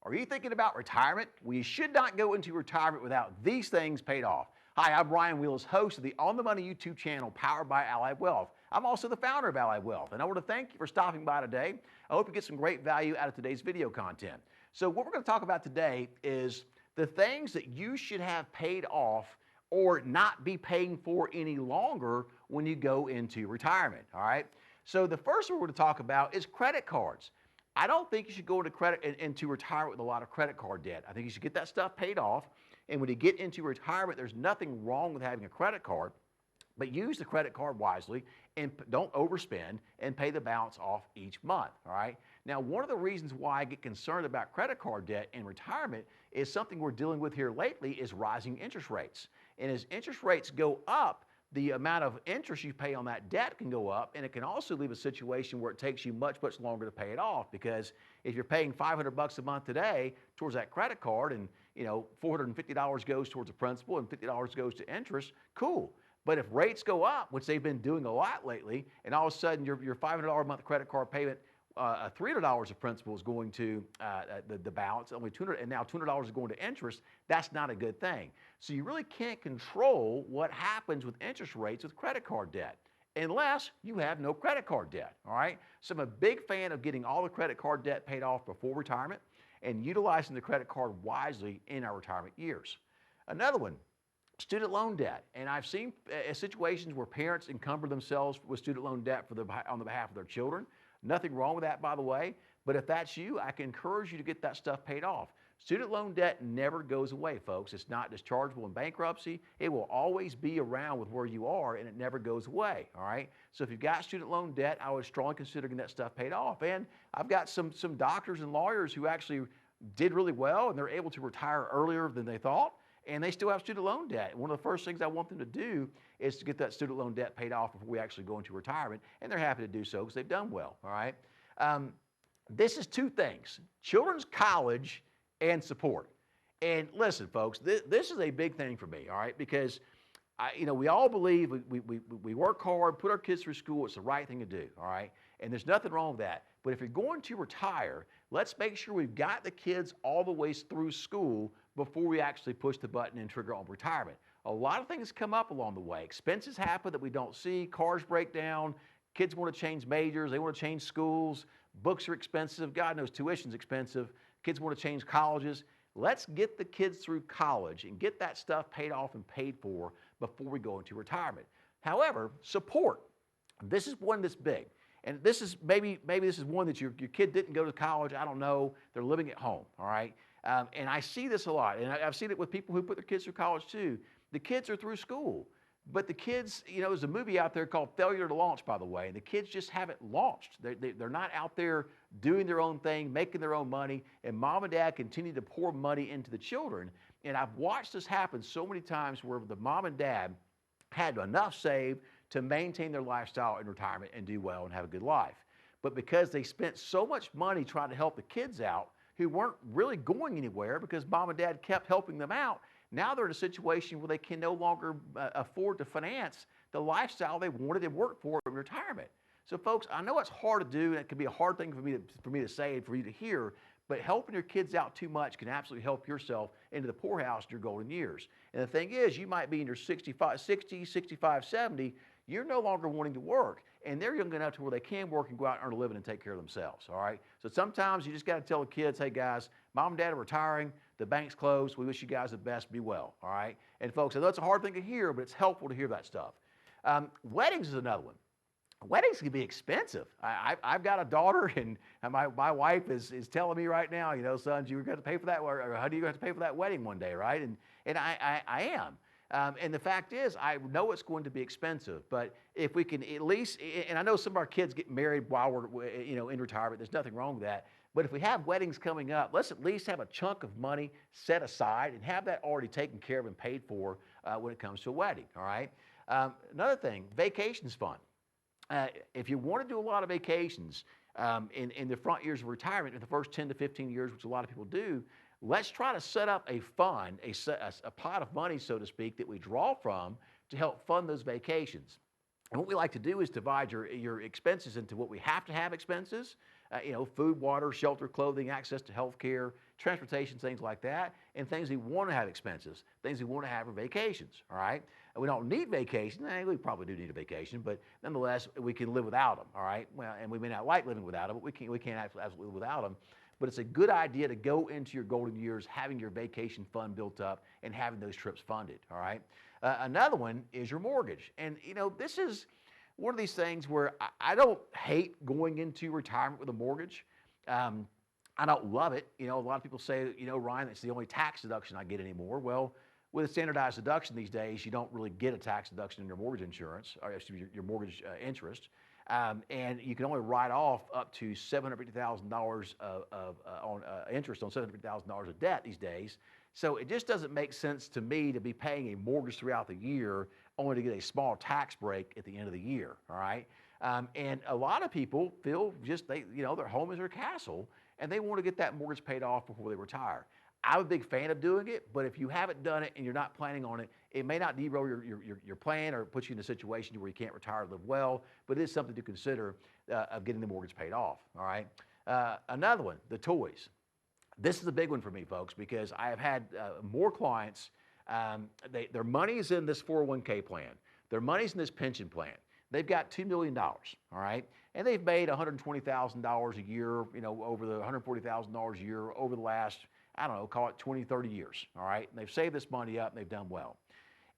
Are you thinking about retirement? Well, you should not go into retirement without these things paid off. Hi, I'm Ryan Wheels, host of the On the Money YouTube channel powered by Allied Wealth. I'm also the founder of Allied Wealth, and I want to thank you for stopping by today. I hope you get some great value out of today's video content. So what we're going to talk about today is the things that you should have paid off or not be paying for any longer when you go into retirement, all right? So the first one we're going to talk about is credit cards. I don't think you should go into retirement with a lot of credit card debt. I think you should get that stuff paid off. And when you get into retirement, there's nothing wrong with having a credit card, but use the credit card wisely and don't overspend and pay the balance off each month, all right? Now, one of the reasons why I get concerned about credit card debt in retirement is something we're dealing with here lately is rising interest rates. And as interest rates go up, the amount of interest you pay on that debt can go up, and it can also leave a situation where it takes you much, much longer to pay it off, because if you're paying $500 a month today towards that credit card and $450 goes towards the principal and $50 goes to interest, cool. But if rates go up, which they've been doing a lot lately, and all of a sudden your $500 a month credit card payment, $300 of principal is going to the balance, only $200, and now $200 is going to interest. That's not a good thing. So you really can't control what happens with interest rates with credit card debt unless you have no credit card debt, all right? So I'm a big fan of getting all the credit card debt paid off before retirement and utilizing the credit card wisely in our retirement years. Another one, student loan debt. And I've seen situations where parents encumber themselves with student loan debt on the behalf of their children. Nothing wrong with that, by the way, but if that's you, I can encourage you to get that stuff paid off. Student loan debt never goes away, folks. It's not dischargeable in bankruptcy. It will always be around with where you are, and it never goes away, all right? So if you've got student loan debt, I would strongly consider getting that stuff paid off. And I've got some doctors and lawyers who actually did really well, and they're able to retire earlier than they thought, and they still have student loan debt. One of the first things I want them to do is to get that student loan debt paid off before we actually go into retirement, and they're happy to do so because they've done well, all right? This is two things, children's college and support. And listen, folks, this is a big thing for me, all right, because we all believe we work hard, put our kids through school, it's the right thing to do, all right? And there's nothing wrong with that. But if you're going to retire, let's make sure we've got the kids all the way through school before we actually push the button and trigger on retirement. A lot of things come up along the way. Expenses happen that we don't see, cars break down, kids want to change majors, they want to change schools, books are expensive, God knows tuition's expensive, kids want to change colleges. Let's get the kids through college and get that stuff paid off and paid for before we go into retirement. However, support. This is one that's big. And this is maybe this is one that your kid didn't go to college, I don't know, they're living at home, all right? And I see this a lot, and I've seen it with people who put their kids through college too. The kids are through school, but the kids, there's a movie out there called Failure to Launch, by the way, and the kids just haven't launched. They're not out there doing their own thing, making their own money, and mom and dad continue to pour money into the children. And I've watched this happen so many times where the mom and dad had enough saved to maintain their lifestyle in retirement and do well and have a good life. But because they spent so much money trying to help the kids out who weren't really going anywhere because mom and dad kept helping them out, now they're in a situation where they can no longer afford to finance the lifestyle they wanted and worked for in retirement. So folks, I know it's hard to do, and it can be a hard thing for me to say and for you to hear, but helping your kids out too much can absolutely help yourself into the poorhouse in your golden years. And the thing is, you might be in your 60, 65, 70, you're no longer wanting to work, and they're young enough to where they can work and go out and earn a living and take care of themselves, all right? So sometimes you just got to tell the kids, hey guys, mom and dad are retiring, the bank's closed, we wish you guys the best, be well, all right? And folks, I know it's a hard thing to hear, but it's helpful to hear that stuff. Weddings is another one. Weddings can be expensive. I've got a daughter, and my wife is telling me right now, son, you're going to pay for that, or how do you have to pay for that wedding one day, right? And I am. And the fact is, I know it's going to be expensive, but if we can at least, and I know some of our kids get married while we're, in retirement, there's nothing wrong with that, but if we have weddings coming up, let's at least have a chunk of money set aside and have that already taken care of and paid for when it comes to a wedding, all right? Another thing, vacations fund. If you want to do a lot of vacations in the front years of retirement, in the first 10 to 15 years, which a lot of people do, let's try to set up a fund, a pot of money, so to speak, that we draw from to help fund those vacations. And what we like to do is divide your expenses into what we have to have expenses, food, water, shelter, clothing, access to health care, transportation, things like that, and things we want to have expenses, things we want to have for vacations, all right? And we don't need vacation. We probably do need a vacation, but nonetheless, we can live without them, all right? Well, and we may not like living without them, but we can't absolutely live without them. But it's a good idea to go into your golden years having your vacation fund built up and having those trips funded, all right? Another one is your mortgage. And, this is one of these things where I don't hate going into retirement with a mortgage. I don't love it. A lot of people say, Ryan, it's the only tax deduction I get anymore. Well, with a standardized deduction these days, you don't really get a tax deduction in your mortgage insurance, or excuse me, your mortgage interest. And you can only write off up to $750,000 on interest on $750,000 of debt these days. So it just doesn't make sense to me to be paying a mortgage throughout the year only to get a small tax break at the end of the year, all right? And a lot of people feel their home is their castle, and they want to get that mortgage paid off before they retire. I'm a big fan of doing it, but if you haven't done it and you're not planning on it, it may not derail your plan or put you in a situation where you can't retire and live well, but it is something to consider of getting the mortgage paid off, all right? Another one, the toys. This is a big one for me, folks, because I have had more clients, their money's in this 401k plan. Their money's in this pension plan. They've got $2 million, all right? And they've made $120,000 a year, over the $140,000 a year over the last, I don't know, call it 20, 30 years, all right? And they've saved this money up and they've done well.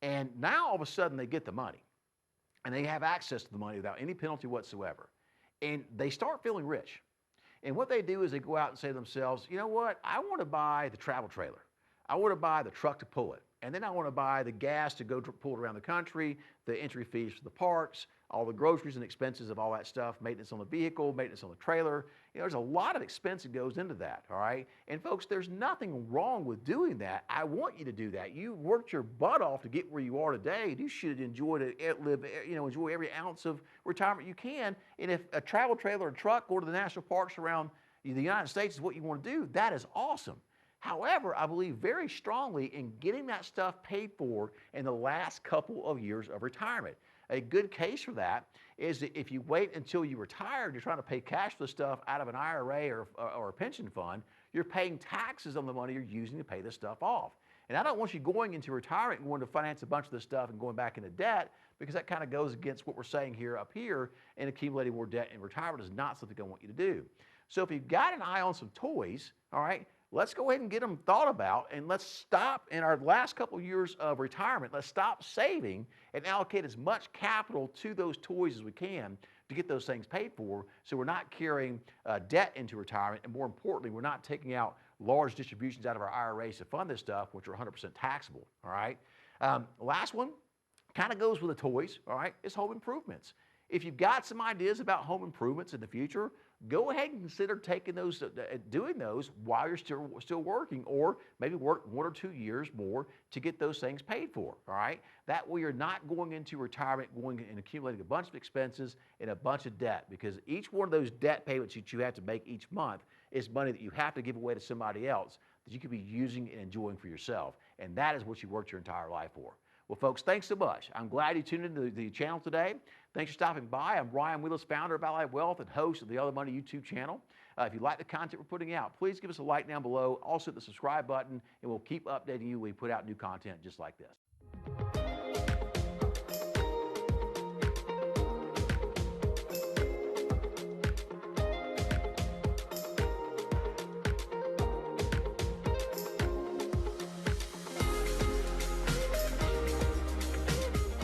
And now all of a sudden they get the money and they have access to the money without any penalty whatsoever. And they start feeling rich. And what they do is they go out and say to themselves, you know what? I want to buy the travel trailer. I want to buy the truck to pull it. And then I want to buy the gas to go pull it around the country, the entry fees for the parks, all the groceries and expenses of all that stuff, maintenance on the vehicle, maintenance on the trailer. There's a lot of expense that goes into that, all right? And folks, there's nothing wrong with doing that. I want you to do that. You worked your butt off to get where you are today. You should enjoy enjoy every ounce of retirement you can. And if a travel trailer or truck or to the national parks around the United States is what you want to do, that is awesome. However, I believe very strongly in getting that stuff paid for in the last couple of years of retirement. A good case for that is that if you wait until you retire and you're trying to pay cash for the stuff out of an IRA or a pension fund, you're paying taxes on the money you're using to pay this stuff off. And I don't want you going into retirement and going to finance a bunch of this stuff and going back into debt, because that kind of goes against what we're saying up here, and accumulating more debt in retirement is not something I want you to do. So if you've got an eye on some toys, all right, let's go ahead and get them thought about, and let's stop in our last couple of years of retirement. Let's stop saving and allocate as much capital to those toys as we can to get those things paid for, so we're not carrying debt into retirement, and more importantly, we're not taking out large distributions out of our IRAs to fund this stuff, which are 100% taxable, all right? Last one kind of goes with the toys, all right, is home improvements. If you've got some ideas about home improvements in the future, go ahead and consider taking those, doing those while you're still working, or maybe work 1 or 2 years more to get those things paid for, all right? That way you're not going into retirement, going and accumulating a bunch of expenses and a bunch of debt, because each one of those debt payments that you have to make each month is money that you have to give away to somebody else that you could be using and enjoying for yourself, and that is what you worked your entire life for. Well, folks, thanks so much. I'm glad you tuned into the channel today. Thanks for stopping by. I'm Ryan Wheelis, founder of Ally Wealth and host of the Other Money YouTube channel. If you like the content we're putting out, please give us a like down below. Also, hit the subscribe button, and we'll keep updating you when we put out new content just like this.